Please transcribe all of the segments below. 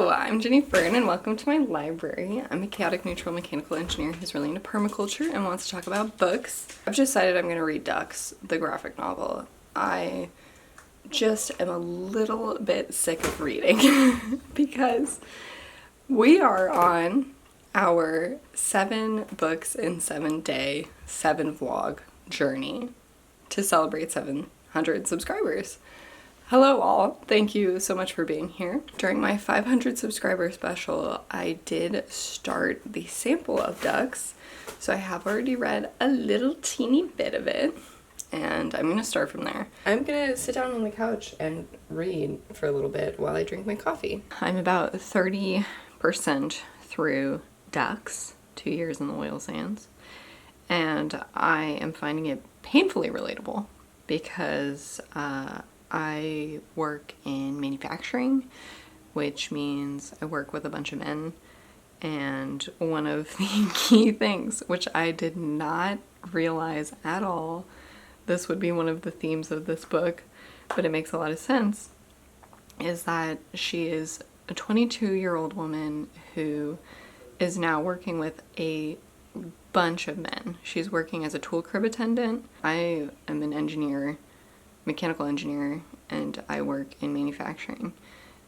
Hello, I'm Jenny Fern and welcome to my library. I'm a chaotic neutral mechanical engineer who's really into permaculture and wants to talk about books. I've decided I'm going to read Ducks, the graphic novel. I just am a little bit sick of reading because we are on our 7 books in 7 day, 7 vlog journey to celebrate 700 subscribers. Hello all, thank you so much for being here. During my 500 subscriber special, I did start the sample of Ducks, so I have already read a little teeny bit of it, and I'm gonna start from there. I'm gonna sit down on the couch and read for a little bit while I drink my coffee. I'm about 30% through Ducks, 2 years in the oil sands, and I am finding it painfully relatable because I work in manufacturing, which means I work with a bunch of men, and one of the key things, which I did not realize at all, this would be one of the themes of this book, but it makes a lot of sense, is that she is a 22-year-old woman who is now working with a bunch of men. She's working as a tool crib attendant. I am an engineer, mechanical engineer, and I work in manufacturing.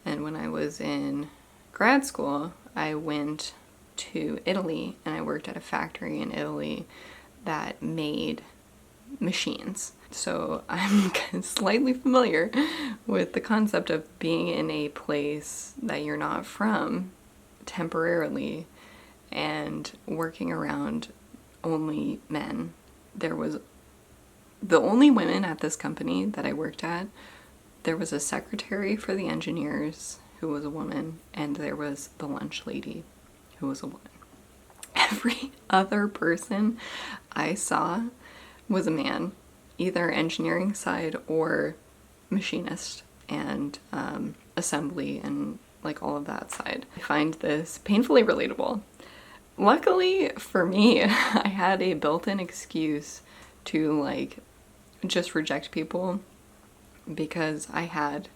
And when I was in grad school, I went to Italy and I worked at a factory in Italy that made machines. So I'm slightly familiar with the concept of being in a place that you're not from temporarily and working around only men. There was the only women at this company that I worked at. There was a secretary for the engineers who was a woman, and there was the lunch lady who was a woman. Every other person I saw was a man, either engineering side or machinist and assembly and like all of that side. I find this painfully relatable. Luckily for me, I had a built-in excuse to like just reject people because I had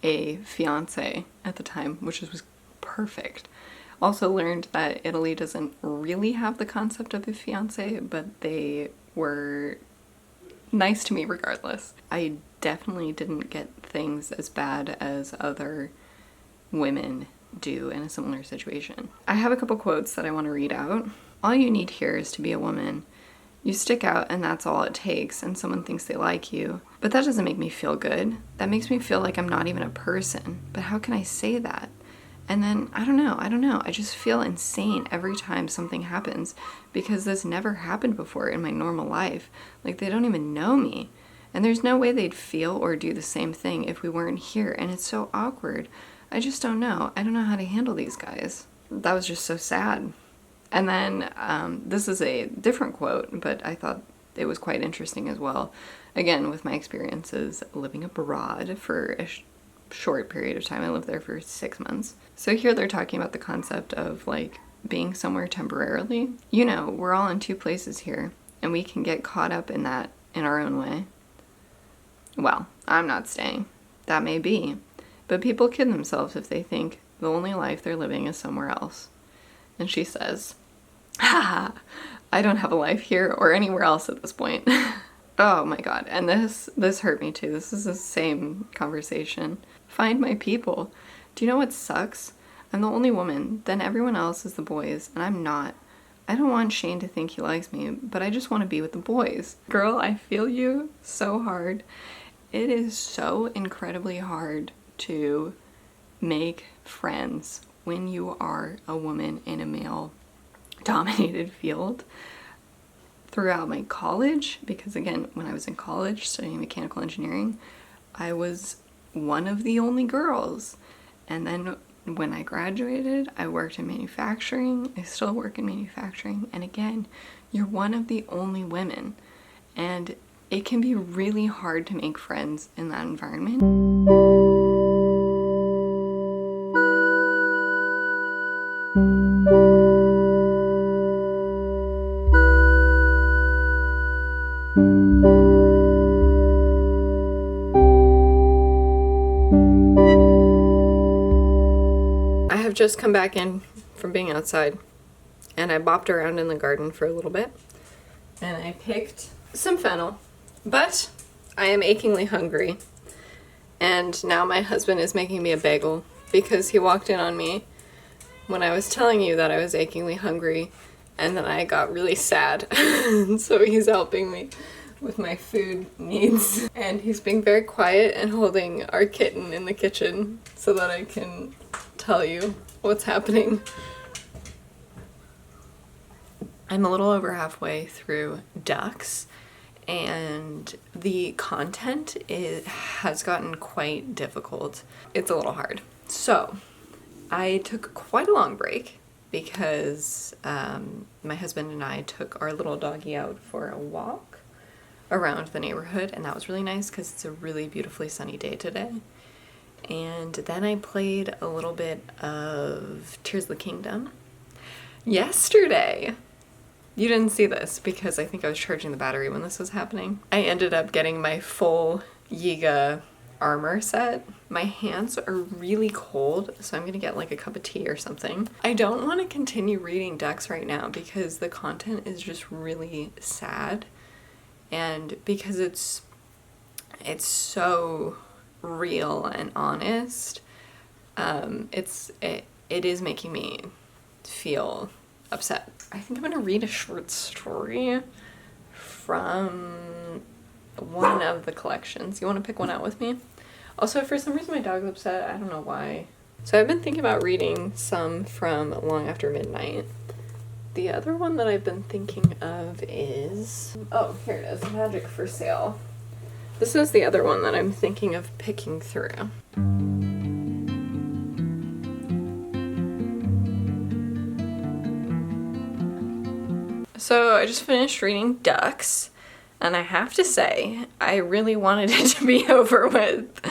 a fiance at the time, which was perfect. Also learned that Italy doesn't really have the concept of a fiance, but they were nice to me regardless. I definitely didn't get things as bad as other women do in a similar situation. I have a couple quotes that I want to read out. All you need here is to be a woman. You stick out and that's all it takes, and someone thinks they like you. But that doesn't make me feel good. That makes me feel like I'm not even a person. But how can I say that? And then, I don't know. I just feel insane every time something happens because this never happened before in my normal life. Like, they don't even know me. And there's no way they'd feel or do the same thing if we weren't here. And it's so awkward. I just don't know. I don't know how to handle these guys. That was just so sad. And then this is a different quote, but I thought it was quite interesting as well. Again, with my experiences living abroad for a short period of time. I lived there for 6 months. So here they're talking about the concept of like being somewhere temporarily. You know, we're all in 2 places here, and we can get caught up in that in our own way. Well, I'm not staying. That may be. But people kid themselves if they think the only life they're living is somewhere else. And she says, "Ha! I don't have a life here or anywhere else at this point." Oh my god. And this hurt me too. This is the same conversation. Find my people. Do you know what sucks? I'm the only woman. Then everyone else is the boys, and I'm not. I don't want Shane to think he likes me, but I just want to be with the boys. Girl, I feel you so hard. It is so incredibly hard to make friends when you are a woman in a male-dominated field. Throughout my college, because again, when I was in college studying mechanical engineering, I was one of the only girls. And then when I graduated, I worked in manufacturing. I still work in manufacturing. And again, you're one of the only women. And it can be really hard to make friends in that environment. have just come back in from being outside, and I bopped around in the garden for a little bit, and I picked some fennel, but I am achingly hungry, and now my husband is making me a bagel because he walked in on me when I was telling you that I was achingly hungry, and then I got really sad. So he's helping me with my food needs, and he's being very quiet and holding our kitten in the kitchen so that I can tell you what's happening. I'm a little over halfway through Ducks, and the content has gotten quite difficult. It's a little hard. So I took quite a long break because my husband and I took our little doggy out for a walk around the neighborhood, and that was really nice because it's a really beautifully sunny day today. And then I played a little bit of Tears of the Kingdom yesterday. You didn't see this because I think I was charging the battery when this was happening. I ended up getting my full Yiga armor set. My hands are really cold, so I'm gonna get like a cup of tea or something. I don't want to continue reading Ducks right now because the content is just really sad, and because it's so real and honest, it is making me feel upset. I think I'm gonna read a short story from one of the collections. You want to pick one out with me? Also, for some reason my dog's upset. I don't know why. So I've been thinking about reading some from Long After Midnight. The other one that I've been thinking of is... oh, here it is. Magic for Sale. This is the other one that I'm thinking of picking through. So I just finished reading Ducks, and I have to say, I really wanted it to be over with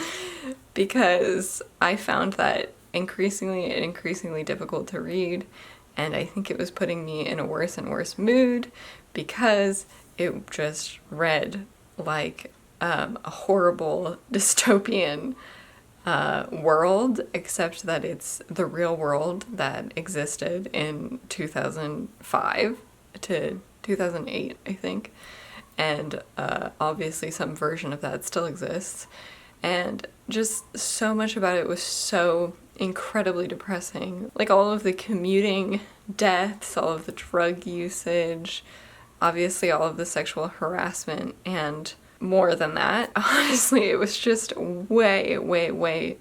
because I found that increasingly difficult to read, and I think it was putting me in a worse and worse mood because it just read like a horrible dystopian world, except that it's the real world that existed in 2005 to 2008, I think. And obviously some version of that still exists. And just so much about it was so incredibly depressing. Like all of the commuting deaths, all of the drug usage, obviously all of the sexual harassment, and more than that. Honestly, it was just way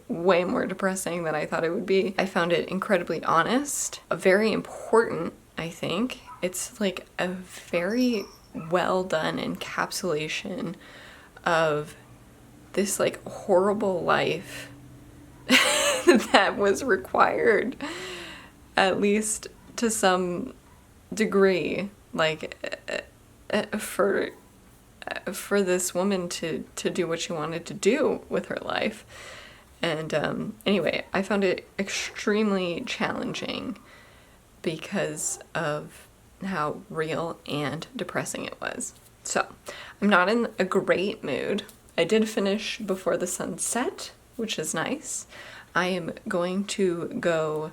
more depressing than I thought it would be. I found it incredibly honest, very important, I think. It's like a very well done encapsulation of this like horrible life that was required, at least to some degree, like for this woman to do what she wanted to do with her life. And anyway, I found it extremely challenging because of how real and depressing it was. So I'm not in a great mood. I did finish Before the Sun Set, which is nice. I am going to go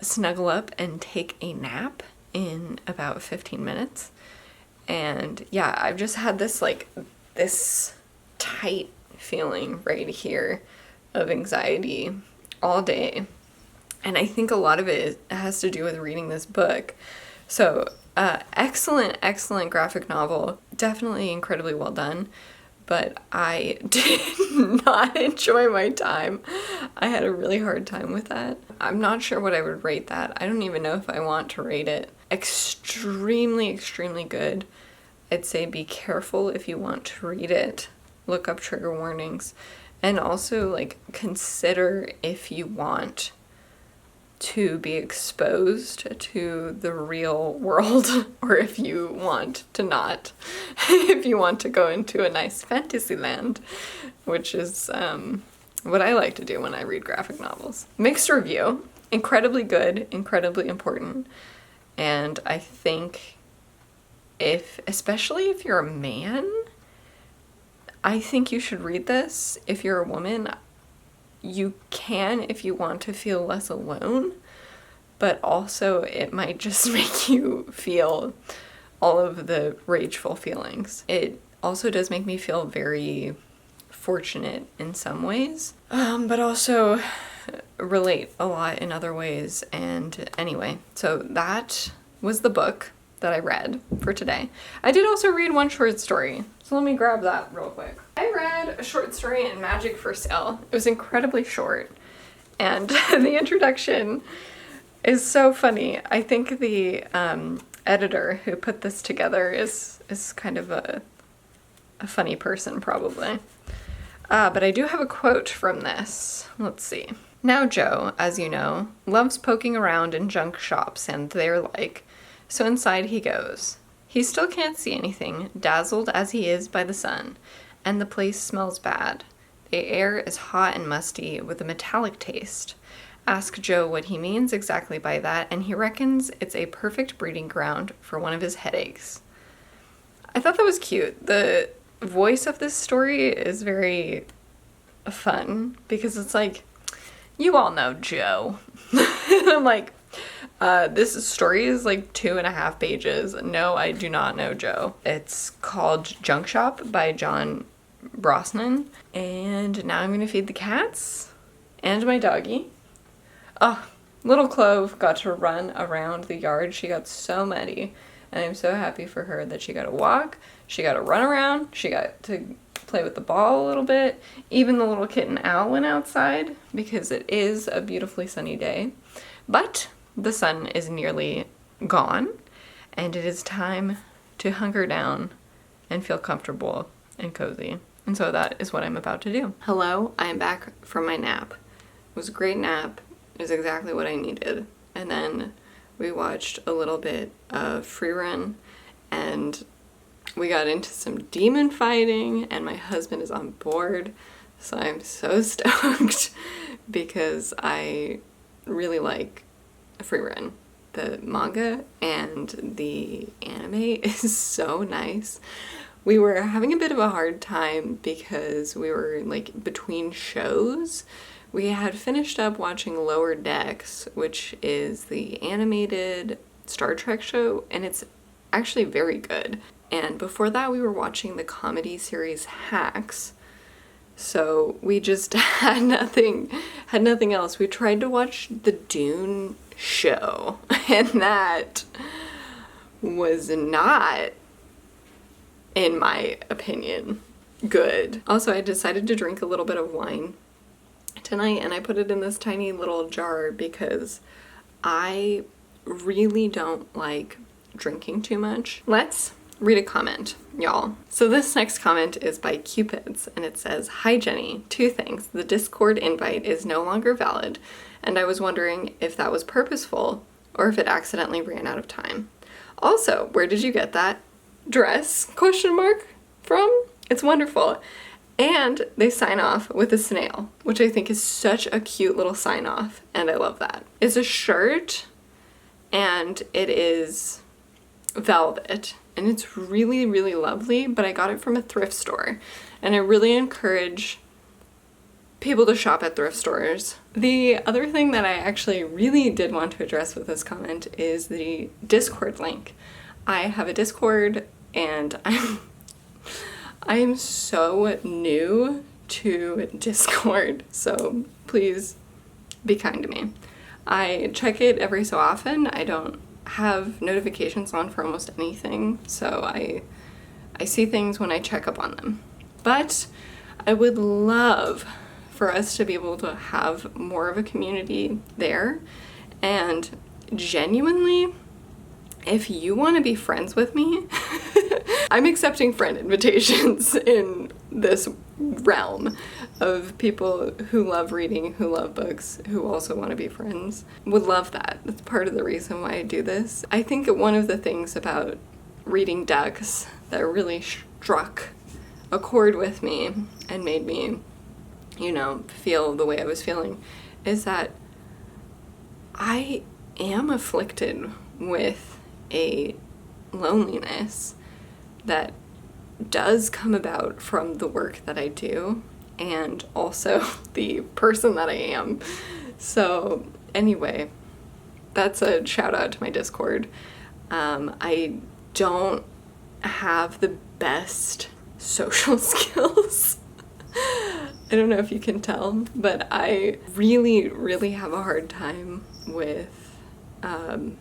snuggle up and take a nap in about 15 minutes. And yeah, I've just had this tight feeling right here of anxiety all day. And I think a lot of it has to do with reading this book. So, excellent graphic novel. Definitely incredibly well done. But I did not enjoy my time. I had a really hard time with that. I'm not sure what I would rate that. I don't even know if I want to rate it. Extremely good. I'd say be careful if you want to read it. Look up trigger warnings. And also, like, consider if you want to be exposed to the real world, or if you want to not. If you want to go into a nice fantasy land, which is what I like to do when I read graphic novels. Mixed review. Incredibly good, incredibly important. And I think especially if you're a man, I think you should read this. If you're a woman, you can if you want to feel less alone, but also it might just make you feel all of the rageful feelings. It also does make me feel very fortunate in some ways, but also relate a lot in other ways. And anyway, so that was the book that I read for today. I did also read one short story, so let me grab that real quick. I read a short story in Magic for Sale. It was incredibly short, and the introduction is so funny. I think the editor who put this together is kind of a funny person, probably. But I do have a quote from this. Let's see. Now Joe, as you know, loves poking around in junk shops and their like, so inside he goes. He still can't see anything, dazzled as he is by the sun, and the place smells bad. The air is hot and musty with a metallic taste. Ask Joe what he means exactly by that, and he reckons it's a perfect breeding ground for one of his headaches. I thought that was cute. The voice of this story is very fun because it's like, you all know Joe. I'm like, this story is like 2.5 pages. No, I do not know Joe. It's called Junk Shop by John Brosnan. And now I'm gonna feed the cats and my doggie. Oh, little Clove got to run around the yard. She got so muddy, and I'm so happy for her that she got to walk, she got to run around, she got to play with the ball a little bit. Even the little kitten Al went outside because it is a beautifully sunny day. But the sun is nearly gone, and it is time to hunker down and feel comfortable and cozy. And so that is what I'm about to do. Hello, I am back from my nap. It was a great nap. It was exactly what I needed. And then we watched a little bit of Free Run, and we got into some demon fighting, and my husband is on board. So I'm so stoked because I really like Free Run. The manga and the anime is so nice. We were having a bit of a hard time because we were like between shows. We had finished up watching Lower Decks, which is the animated Star Trek show, and it's actually very good. And before that, we were watching the comedy series Hacks. So we just had nothing else. We tried to watch the Dune show, and that was not, in my opinion, good. Also, I decided to drink a little bit of wine tonight, and I put it in this tiny little jar because I really don't like drinking too much. Let's read a comment, y'all. So this next comment is by Cupids, and it says, "Hi Jenny, 2 things. The Discord invite is no longer valid, and I was wondering if that was purposeful or if it accidentally ran out of time. Also, where did you get that dress, ? From? It's wonderful." And they sign off with a snail, which I think is such a cute little sign off, and I love that. It's a shirt, and it is velvet, and it's really, really lovely, but I got it from a thrift store, and I really encourage people to shop at thrift stores. The other thing that I actually really did want to address with this comment is the Discord link. I have a Discord, and I'm so new to Discord, so please be kind to me. I check it every so often. I don't have notifications on for almost anything, so I see things when I check up on them. But I would love for us to be able to have more of a community there, and genuinely, if you want to be friends with me, I'm accepting friend invitations in this realm of people who love reading, who love books, who also want to be friends. Would love that. That's part of the reason why I do this. I think one of the things about reading Ducks that really struck a chord with me and made me, feel the way I was feeling is that I am afflicted with a loneliness that does come about from the work that I do, and also the person that I am. So anyway, that's a shout out to my Discord. I don't have the best social skills. I don't know if you can tell, but I really have a hard time with kind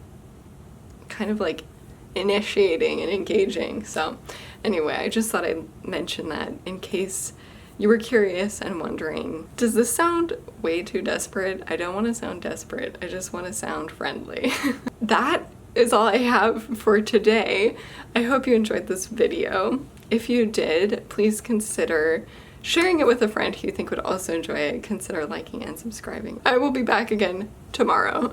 of like initiating and engaging. So anyway, I just thought I'd mention that in case you were curious and wondering, does this sound way too desperate? I don't want to sound desperate. I just want to sound friendly. That is all I have for today. I hope you enjoyed this video. If you did, please consider sharing it with a friend who you think would also enjoy it. Consider liking and subscribing. I will be back again tomorrow.